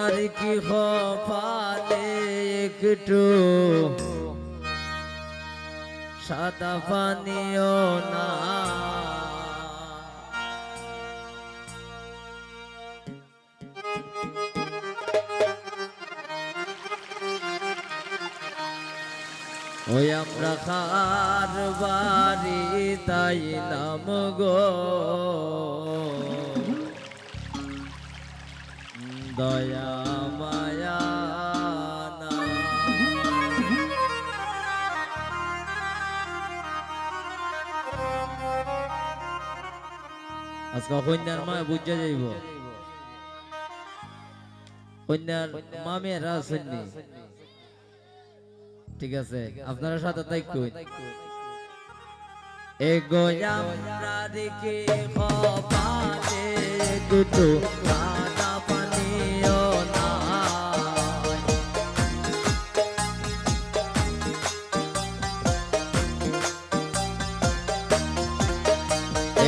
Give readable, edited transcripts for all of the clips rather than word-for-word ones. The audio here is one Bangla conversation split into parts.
আর কি কপালে একটু সাদা পানিও না ওই আমরা খার বাড়ি তাই নাম গো দয়া মায়া না আজকে কন্যার মা বুঝা যাইব কন্যার মামেরা শুননি ঠিক আছে আপনারা সাথে তাই কই এগো আমরা রেখে কপালে দুটো সাদা পানিও না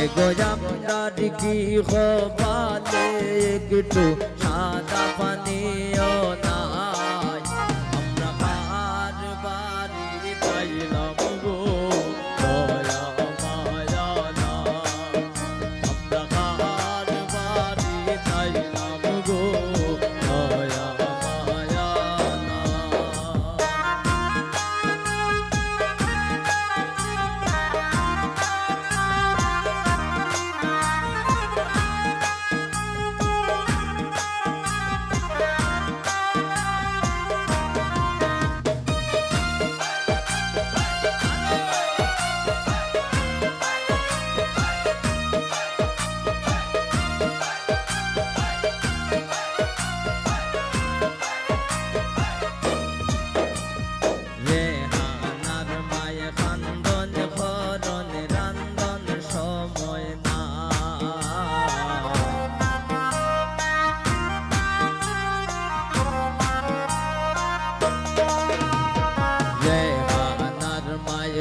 এগো আমরা রেখে কপালে দুটো সাদা পানিও না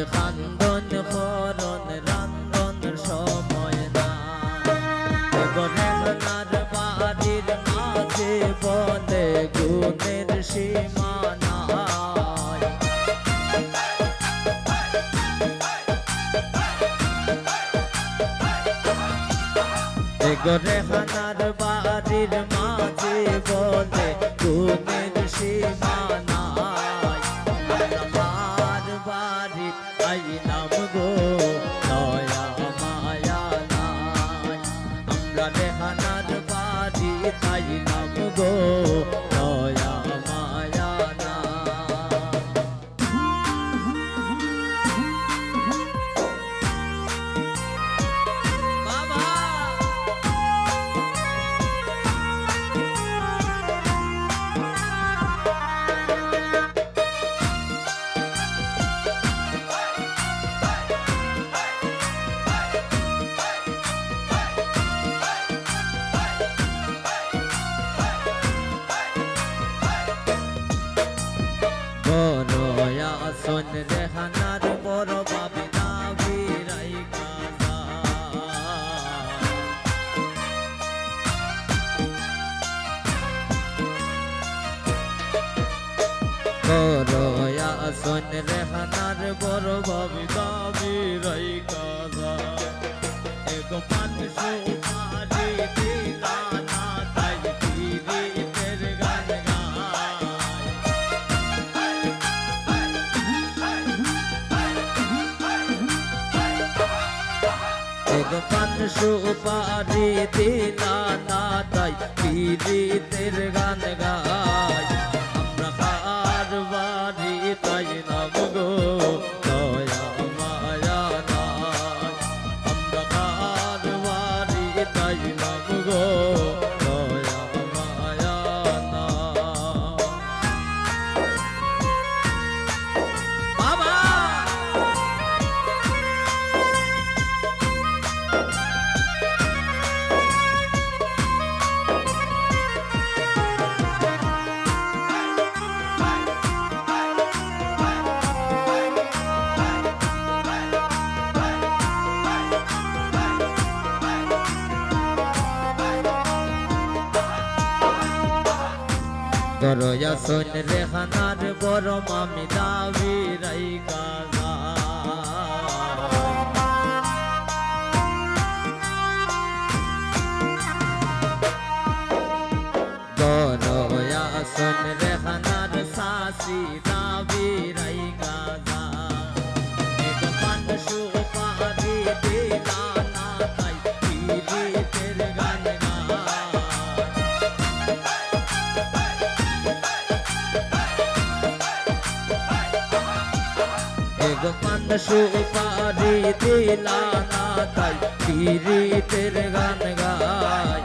খান্দন করন রান্ধন সময় না গরেনার বাড়ির মাঝে বলে গুণের সীমানা গরেনার বাড়ির মাঝে বলে গুণের সীমানা নাম গো দয়া মায়া নাই আমরা রেহানার বাড়ি তাই নাম গো দয়া মায়া না বাবা শোন রেহানার বড় বাবি নাবি রাই কাজা করয়া শোন রেহানার বড় বাবি নাবি রাই কাজা এক মানুষ মারি দিলা না তাই পীরিতের গান পান সুপারি দিলা না তাই পীরিতের গান গায় আমরা কার বাড়ি তাই নাম গো দয়া মায়া নাই আমরা কার বাড়ি তাই নাম গো দয়া মায়া নাই বাবা দরয়া শোন রেহানার বড় মামি দাবি রাইকা দরয়া শোন রেহানার সাসি দাবি রাইকা এক পান সুপারি দিলা না তাই পীড়িতের গান পান সুপারি দিলা না তাই পীড়িতের গান গায়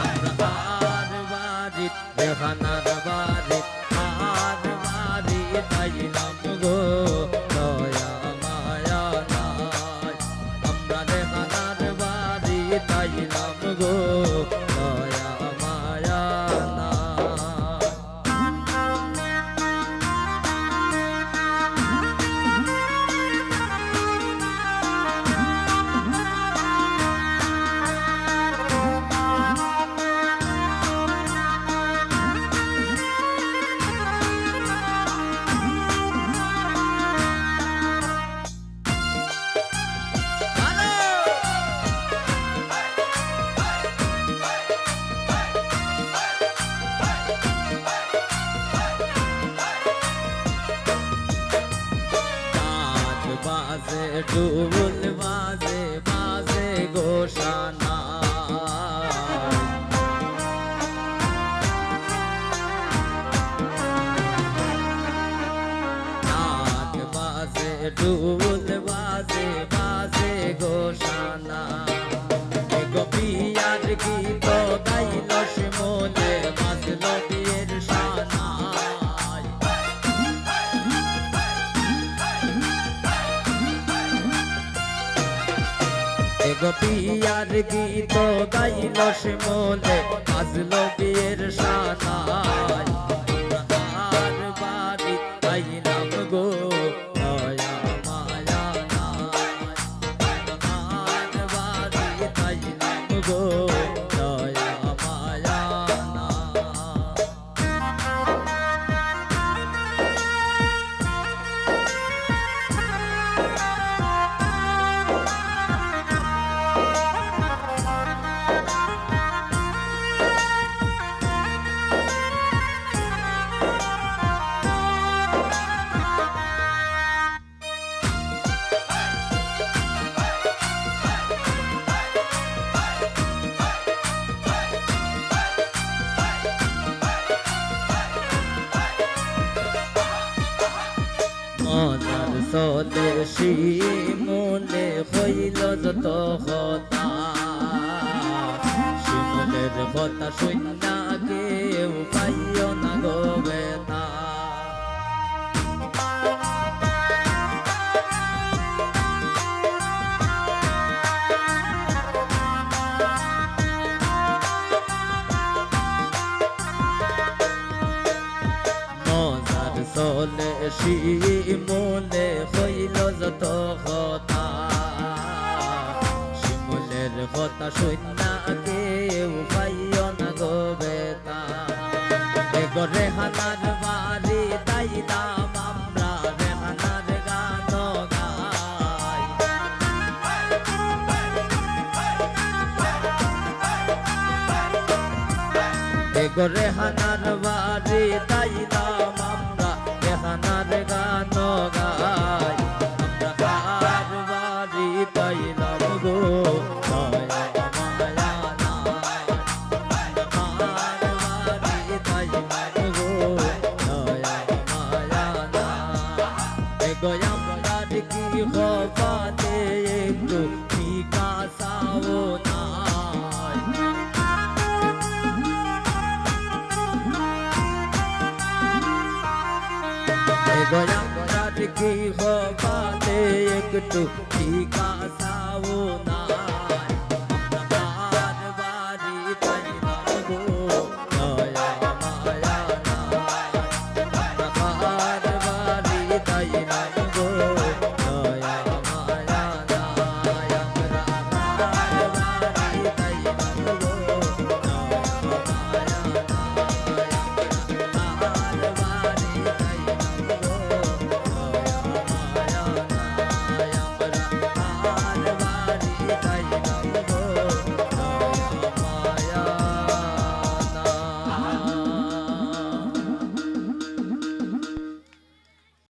আমরা আর বাড়ি রেহানার বাড়ি আর বাড়ি তাইলাম গো দয়া মায়া নাই আমরা রেহানার বাড়ি তাইলাম গো দয়া মায়া বাজে ডুবুল বাজে বাজে গোসানা নাচ বাজে ডুবুল বাজে বাজে গোসানা গোপিয়ার গীত গাইল শিমলে বাজল বিয়ের সানা গোপিয়ার গীত গাইল শিমলে বাজলো বিয়ের সানায় আর বাড়ি তাইলাম গো দয়া মায়া নাই আর বাড়ি তাইলাম গো দয়া মায়া মনার সলে শিমুলে হইল যত হতা শিমুলের কথা শূন্য কেউ পাইও না গো বেতা সলে শিমুলে হইল যত কথা শিমুলের কথা শূন্য কেউ পাইও না গো বেতা রেহানার বাড়ি তাইলাম আমরা রেহানার গান গাই রেহানার বাড়ি তাইলাম আমরা রেহানার গান গাই আমরা আর বাড়ি তাইলাম গো দয়া মায়া নাই আর বাড়ি তাইলাম গো দয়া মায়া নাই আমরা কি হবাতে একটু বিকাশাও নাই গয়া কি হবাতে একটু বিকাশ